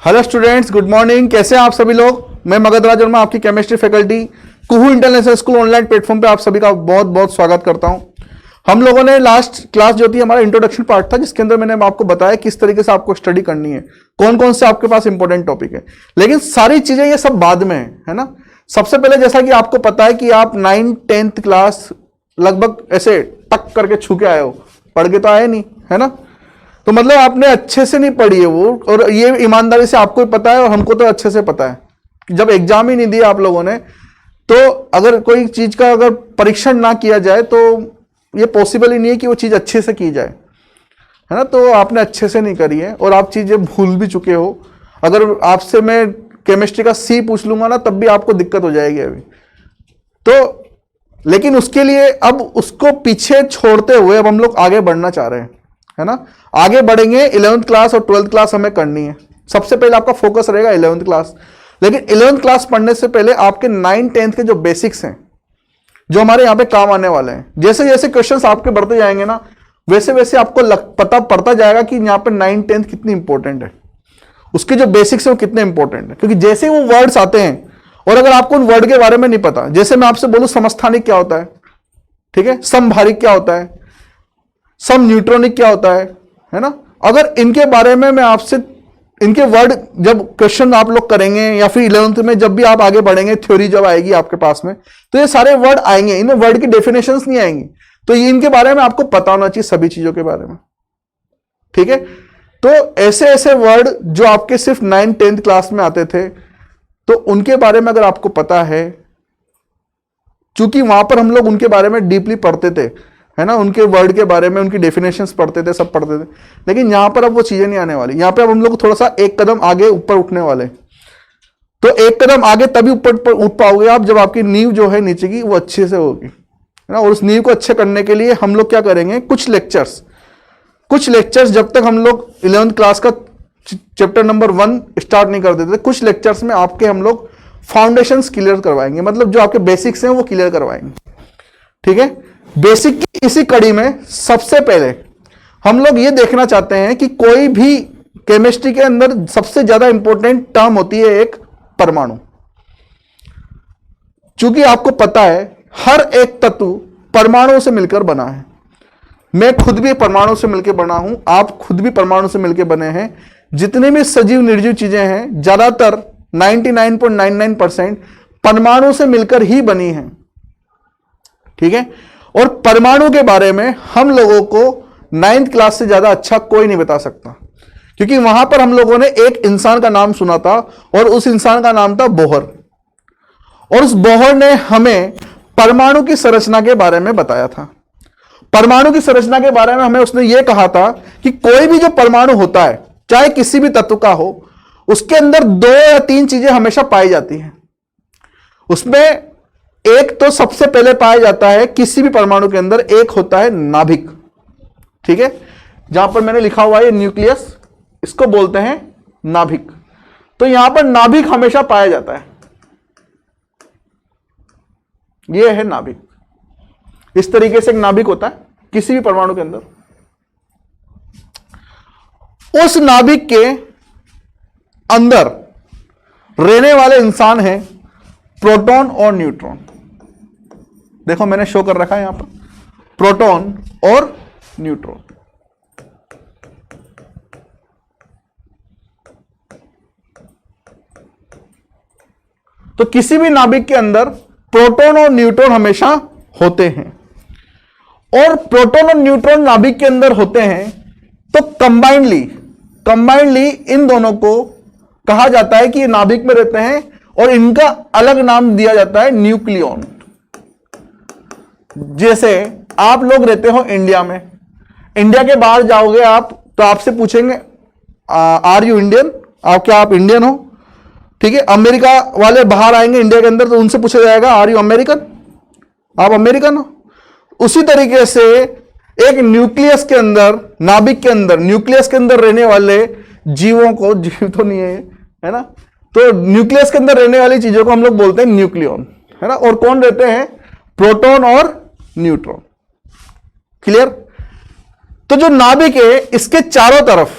Hello students, good morning. कैसे हैं आप सभी लोग? मैं मगध राज वर्मा, आपकी केमिस्ट्री फैकल्टी, कुहू इंटरनेशनल स्कूल ऑनलाइन प्लेटफॉर्म पे आप सभी का बहुत बहुत स्वागत करता हूं। हम लोगों ने लास्ट क्लास जो थी हमारा इंट्रोडक्शन पार्ट था, जिसके अंदर मैंने आपको बताया किस तरीके से आपको स्टडी करनी है, कौन कौन से आपके पास इंपॉर्टेंट टॉपिक है। लेकिन सारी चीजें ये सब बाद में है ना। सबसे पहले जैसा कि आपको पता है कि आप 9th-10th क्लास लगभग ऐसे टक करके छू के आए हो, पढ़ के तो आए नहीं, है ना। तो मतलब आपने अच्छे से नहीं पढ़ी है वो, और ये ईमानदारी से आपको ही पता है और हमको तो अच्छे से पता है। जब एग्जाम ही नहीं दिया आप लोगों ने, तो अगर कोई चीज का अगर परीक्षण ना किया जाए तो ये पॉसिबल ही नहीं है कि वो चीज अच्छे से की जाए, है ना। तो आपने अच्छे से नहीं करी है और आप चीजें भूल भी चुके हो। अगर आपसे मैं केमिस्ट्री का सी पूछ लूंगा ना, तब भी आपको दिक्कत हो जाएगी अभी तो। लेकिन उसके लिए अब उसको पीछे छोड़ते हुए अब हम लोग आगे बढ़ना चाह रहे हैं, है ना। आगे बढ़ेंगे। 11th क्लास और 12th क्लास हमें करनी है। सबसे पहले आपका फोकस रहेगा 11th क्लास। लेकिन 11th क्लास पढ़ने से पहले आपके 9th-10th के जो बेसिक्स हैं, जो हमारे यहाँ पे काम आने वाले हैं, जैसे जैसे क्वेश्चंस आपके बढ़ते जाएंगे ना, वैसे वैसे आपको पता पड़ता जाएगा कि यहाँ पे 9th-10th कितनी इंपॉर्टेंट है, उसके जो बेसिक्स है वो कितने इंपॉर्टेंट है। क्योंकि जैसे वो वर्ड्स आते हैं और अगर आपको उन वर्ड के बारे में नहीं पता, जैसे मैं आपसे बोलूं समस्थानिक क्या होता है, ठीक है, समभारिक क्या होता है, सम न्यूट्रॉनिक क्या होता है ना। अगर इनके बारे में मैं आपसे इनके वर्ड जब क्वेश्चन आप लोग करेंगे या फिर 11th में जब भी आप आगे बढ़ेंगे, थ्योरी जब आएगी आपके पास में, तो ये सारे वर्ड आएंगे, इनमें वर्ड की डेफिनेशंस नहीं आएंगी। तो ये इनके बारे में आपको पता होना चाहिए, सभी चीजों के बारे में, ठीक है। तो ऐसे ऐसे वर्ड जो आपके सिर्फ 9th-10th क्लास में आते थे, तो उनके बारे में अगर आपको पता है, चूंकि वहां पर हम लोग उनके बारे में डीपली पढ़ते थे, है ना, उनके वर्ड के बारे में, उनकी डेफिनेशंस पढ़ते थे, सब पढ़ते थे। लेकिन यहां पर अब वो चीजें नहीं आने वाली। यहां पे अब हम लोग थोड़ा सा एक कदम आगे ऊपर उठने वाले। तो एक कदम आगे तभी ऊपर उठ पाओगे आप जब आपकी नींव जो है नीचे की वो अच्छे से होगी, है ना। और उस नींव को अच्छे करने के लिए हम लोग क्या करेंगे, कुछ लेक्चर्स जब तक हम लोग 11th क्लास का चैप्टर नंबर 1 स्टार्ट नहीं कर देते, कुछ लेक्चर्स में आपके हम लोग फाउंडेशंस क्लियर करवाएंगे, मतलब जो आपके बेसिक्स हैं वो क्लियर करवाएंगे, ठीक है। बेसिक की इसी कड़ी में सबसे पहले हम लोग ये देखना चाहते हैं कि कोई भी केमिस्ट्री के अंदर सबसे ज्यादा इंपॉर्टेंट टर्म होती है एक परमाणु। चूंकि आपको पता है हर एक तत्व परमाणुओं से मिलकर बना है। मैं खुद भी परमाणु से मिलकर बना हूं, आप खुद भी परमाणु से मिलकर बने हैं। जितनी भी सजीव निर्जीव चीजें हैं, ज्यादातर 99.99% परमाणु से मिलकर ही बनी हैं, ठीक है। और परमाणु के बारे में हम लोगों को 9th क्लास से ज्यादा अच्छा कोई नहीं बता सकता, क्योंकि वहां पर हम लोगों ने एक इंसान का नाम सुना था और उस इंसान का नाम था बोहर। और उस बोहर ने हमें परमाणु की संरचना के बारे में बताया था। परमाणु की संरचना के बारे में हमें उसने यह कहा था कि कोई भी जो परमाणु होता है, चाहे किसी भी तत्व का हो, उसके अंदर 2 या 3 चीजें हमेशा पाई जाती हैं। उसमें एक तो सबसे पहले पाया जाता है किसी भी परमाणु के अंदर, एक होता है नाभिक, ठीक है। जहां पर मैंने लिखा हुआ है न्यूक्लियस, इसको बोलते हैं नाभिक। तो यहां पर नाभिक हमेशा पाया जाता है, यह है नाभिक। इस तरीके से एक नाभिक होता है किसी भी परमाणु के अंदर। उस नाभिक के अंदर रहने वाले इंसान हैं प्रोटॉन और न्यूट्रॉन। देखो मैंने शो कर रखा है यहां पर प्रोटॉन और न्यूट्रॉन। तो किसी भी नाभिक के अंदर प्रोटॉन और न्यूट्रॉन हमेशा होते हैं। और प्रोटॉन और न्यूट्रॉन नाभिक के अंदर होते हैं तो कंबाइंडली इन दोनों को कहा जाता है कि ये नाभिक में रहते हैं, और इनका अलग नाम दिया जाता है न्यूक्लियॉन। जैसे आप लोग रहते हो इंडिया में, इंडिया के बाहर जाओगे आप तो आपसे पूछेंगे आर यू इंडियन, आप इंडियन हो, ठीक है। अमेरिका वाले बाहर आएंगे इंडिया के अंदर तो उनसे पूछा जाएगा आर यू अमेरिकन, आप अमेरिकन हो। उसी तरीके से एक न्यूक्लियस के अंदर, नाभिक के अंदर, न्यूक्लियस के अंदर रहने वाले जीवों को, जीव तो नहीं है ना, तो न्यूक्लियस के अंदर रहने वाली चीजों को हम लोग बोलते हैं न्यूक्लियॉन, है ना। और कौन रहते हैं, प्रोटॉन और न्यूट्रॉन। क्लियर। तो जो नाभिक है इसके चारों तरफ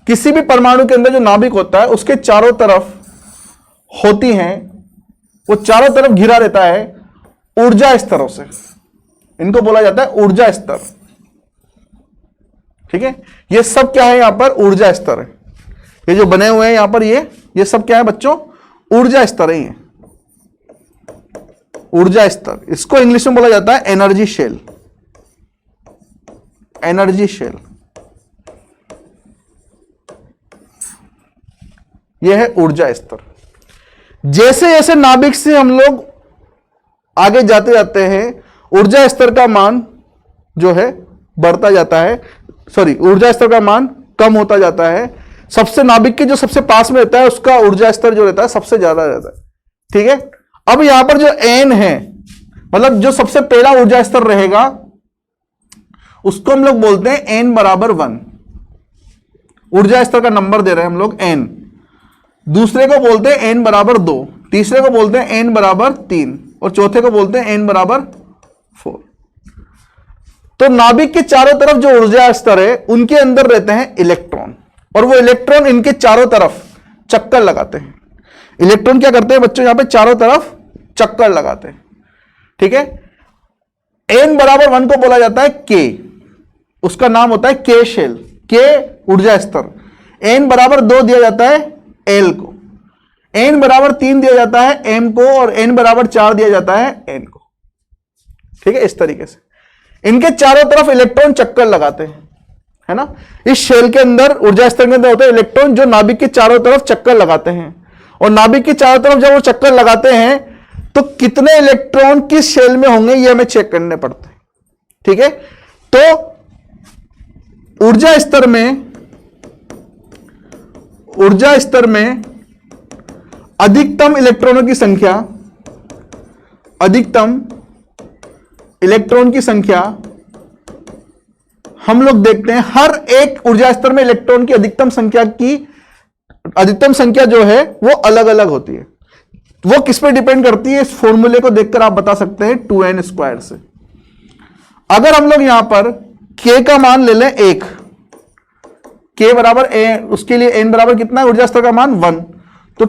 किसी भी परमाणु के अंदर जो नाभिक होता है उसके चारों तरफ होती हैं, वो चारों तरफ घिरा रहता है ऊर्जा स्तरों से। इनको बोला जाता है ऊर्जा स्तर। ठीक है, ये सब क्या है? यहां पर ऊर्जा स्तर है। ये जो बने हुए हैं यहां पर ये सब क्या है बच्चों? ऊर्जा स्तर ही है, ऊर्जा स्तर। इसको इंग्लिश में बोला जाता है एनर्जी शेल। एनर्जी शेल यह है ऊर्जा स्तर। जैसे जैसे नाभिक से हम लोग आगे जाते जाते हैं, ऊर्जा स्तर का मान जो है बढ़ता जाता है, ऊर्जा स्तर का मान कम होता जाता है। सबसे नाभिक के जो सबसे पास में रहता है उसका ऊर्जा स्तर जो रहता है सबसे ज्यादा रहता है। ठीक है, अब यहां पर जो एन है, मतलब जो सबसे पहला ऊर्जा स्तर रहेगा उसको हम लोग बोलते हैं एन बराबर 1। ऊर्जा स्तर का नंबर दे रहे हैं हम लोग एन। दूसरे को बोलते हैं एन बराबर 2, तीसरे को बोलते हैं एन बराबर 3 और चौथे को बोलते हैं एन बराबर 4। तो नाभिक के चारों तरफ जो ऊर्जा स्तर है उनके अंदर रहते हैं इलेक्ट्रॉन, और वो इलेक्ट्रॉन इनके चारों तरफ चक्कर लगाते हैं। इलेक्ट्रॉन क्या करते हैं बच्चों? यहां पे चारों तरफ चक्कर लगाते हैं। ठीक है, एन बराबर 1 को बोला जाता है के, उसका नाम होता है के शेल, के ऊर्जा स्तर। एन बराबर 2 दिया जाता है एल को, एन बराबर 3 दिया जाता है एम को, और एन बराबर 4 दिया जाता है एन को। ठीक है, इस तरीके से इनके चारों तरफ इलेक्ट्रॉन चक्कर लगाते हैं, है ना। इस शेल के अंदर, ऊर्जा स्तर के अंदर होते हैं इलेक्ट्रॉन जो नाभिक के चारों तरफ चक्कर लगाते हैं, और नाभिक के चारों तरफ जब वो चक्कर लगाते हैं तो कितने इलेक्ट्रॉन किस शेल में होंगे ये हमें चेक करने पड़ते हैं। ठीक है, तो ऊर्जा स्तर में अधिकतम इलेक्ट्रॉनों की संख्या, अधिकतम इलेक्ट्रॉन की संख्या हम लोग देखते हैं हर एक ऊर्जा स्तर में इलेक्ट्रॉन की अधिकतम संख्या जो है वो अलग अलग होती है। वो किस पे डिपेंड करती है? इस फॉर्मूले को देखकर आप बता सकते हैं 2n² से। अगर हम लोग यहां पर k का मान ले लें 1, k बराबर a, उसके लिए n बराबर कितना है? ऊर्जा स्तर का मान 1, तो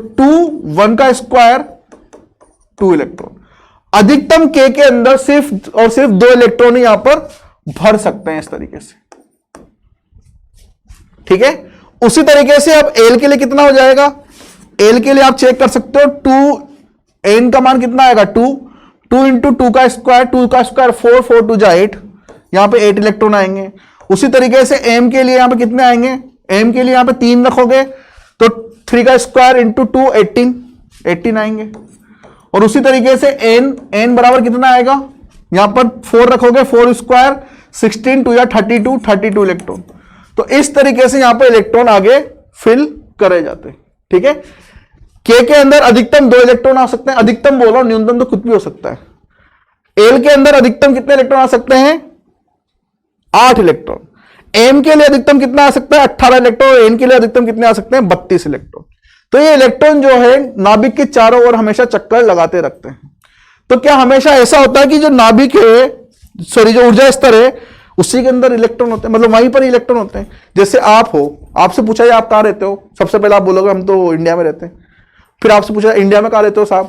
1 का स्क्वायर 2 इलेक्ट्रॉन। अधिकतम k के अंदर सिर्फ और सिर्फ 2 इलेक्ट्रॉन यहां पर भर सकते हैं, इस तरीके से। ठीक है, उसी तरीके से अब l के लिए कितना हो जाएगा? l के लिए आप चेक कर सकते हो, 2n का मान कितना आएगा? 2 इंटू 2 का स्क्वायर, 2 का स्क्वायर 4, 4 2 जा 8, यहां पे 8 इलेक्ट्रॉन आएंगे। उसी तरीके से m के लिए यहां पे कितने आएंगे? m के लिए यहां पे 3 रखोगे तो 3 का स्क्वायर इंटू 2 18 आएंगे। और उसी तरीके से n बराबर कितना आएगा? यहां पर 4 रखोगे, 4 स्क्वायर 16 2 या 32 इलेक्ट्रॉन। तो इस तरीके से यहां पर इलेक्ट्रॉन आगे फिल करे जाते हैं। ठीक है, k के अंदर अधिकतम 2 इलेक्ट्रॉन आ सकते हैं, अधिकतम बोलो, न्यूनतम तो कुछ भी हो सकता है। l के अंदर अधिकतम कितने इलेक्ट्रॉन आ सकते हैं? 8 इलेक्ट्रॉन। m के लिए अधिकतम कितना आ सकता है? 18 इलेक्ट्रॉन। और n के लिए अधिकतम कितने आ सकते हैं? 32 इलेक्ट्रॉन। तो ये इलेक्ट्रॉन जो है नाभिक के चारों ओर हमेशा चक्कर लगाते रखते हैं। तो क्या हमेशा ऐसा होता है कि जो नाभिक है, जो ऊर्जा स्तर है, उसी के अंदर इलेक्ट्रॉन होते हैं, मतलब वहीं पर इलेक्ट्रॉन होते हैं? जैसे आप हो, आपसे पूछा जाए आप कहां रहते हो, सबसे पहले आप बोलोगे हम तो इंडिया में रहते हैं। फिर आपसे पूछा इंडिया में कहां रहते हो साहब,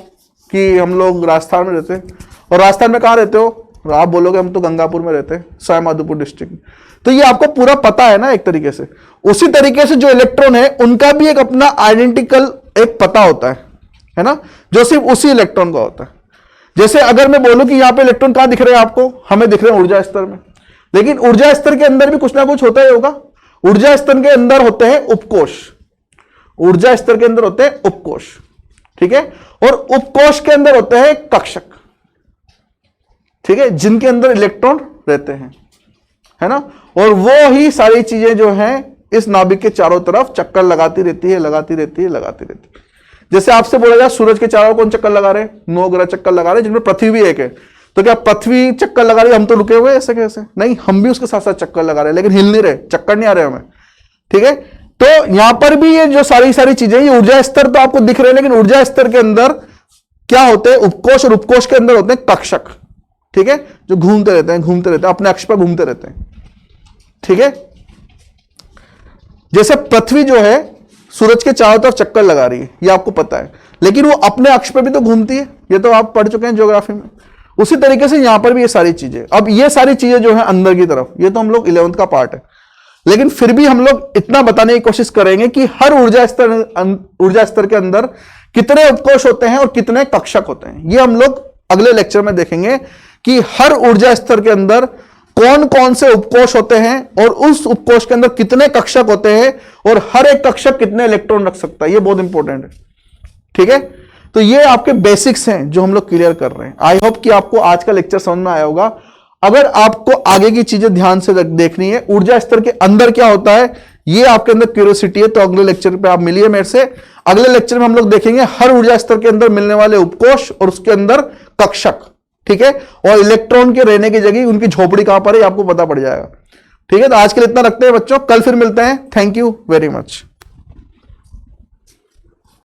कि हम लोग राजस्थान में रहते हैं। और राजस्थान में कहां रहते हो, आप बोलोगे हम तो गंगापुर में रहते हैं, सवाई माधोपुर डिस्ट्रिक्ट में। तो ये आपको पूरा पता है ना एक तरीके से। उसी तरीके से जो इलेक्ट्रॉन है उनका भी एक अपना आइडेंटिकल एक पता होता है ना, जो सिर्फ उसी इलेक्ट्रॉन का होता है। जैसे अगर मैं बोलूं कि यहां पे इलेक्ट्रॉन कहां दिख रहे हैं आपको, हमें दिख रहे हैं ऊर्जा स्तर में, लेकिन ऊर्जा स्तर के अंदर भी कुछ ना कुछ होता ही होगा। ऊर्जा स्तर के अंदर होते हैं उपकोष, ऊर्जा स्तर के अंदर होते हैं उपकोष। ठीक है, और उपकोष के अंदर होते हैं कक्षक, ठीक है, जिनके अंदर इलेक्ट्रॉन रहते हैं, है ना। और वो ही सारी चीजें जो हैं इस नाभिक के चारों तरफ चक्कर लगाती रहती है। जैसे आपसे बोला जाए सूरज के चारों कौन चक्कर लगा रहे? 9 ग्रह चक्कर लगा रहे, जिनमें पृथ्वी भी एक है। तो क्या पृथ्वी चक्कर लगा रही है, हम तो रुके हुए ऐसे कैसे? नहीं, हम भी उसके साथ साथ चक्कर लगा रहे हैं, लेकिन हिल नहीं रहे, चक्कर नहीं आ रहे हमें। ठीक है, तो यहां पर भी ये जो सारी चीजें, ये ऊर्जा स्तर तो आपको दिख रहे हैं, लेकिन ऊर्जा स्तर के अंदर क्या होते हैं? उपकोष, और उपकोष के अंदर होते हैं कक्षक। ठीक है, जो घूमते रहते हैं, अपने अक्ष पर घूमते रहते हैं। ठीक है, जैसे पृथ्वी जो है सूरज के चारों तरफ चक्कर लगा रही है, ये आपको पता है, लेकिन वो अपने अक्ष पे भी तो घूमती है, ये तो आप पढ़ चुके हैं ज्योग्राफी में। उसी तरीके से यहां पर भी ये सारी चीजें, अब ये सारी चीजें जो है अंदर की तरफ, ये तो हम लोग 11th का पार्ट है, लेकिन फिर भी हम लोग इतना बताने की कोशिश करेंगे कि हर ऊर्जा स्तर के अंदर कितने उपकोष होते हैं और कितने कक्षक होते हैं। ये हम लोग अगले लेक्चर में देखेंगे कि हर ऊर्जा स्तर के अंदर कौन कौन से उपकोष होते हैं और उस उपकोष के अंदर कितने कक्षक होते हैं और हर एक कक्षक कितने इलेक्ट्रॉन रख सकता है, ये बहुत इंपॉर्टेंट है। ठीक है, तो ये आपके बेसिक्स हैं जो हम लोग क्लियर कर रहे हैं। आई होप कि आपको आज का लेक्चर समझ में आया होगा। अगर आपको आगे की चीजें ध्यान से देखनी है, ऊर्जा स्तर के अंदर क्या होता है, ये आपके अंदर क्यूरियोसिटी है, तो अगले लेक्चर पे आप मिलिए मेरे से। अगले लेक्चर में हम लोग देखेंगे हर ऊर्जा स्तर के अंदर मिलने वाले उपकोष और उसके अंदर कक्षक। ठीक है, और इलेक्ट्रॉन के रहने की जगह उनकी झोपड़ी कहां पर है आपको पता पड़ जाएगा। ठीक है, तो आज के लिए इतना रखते हैं बच्चों, कल फिर मिलते हैं। Thank you very much.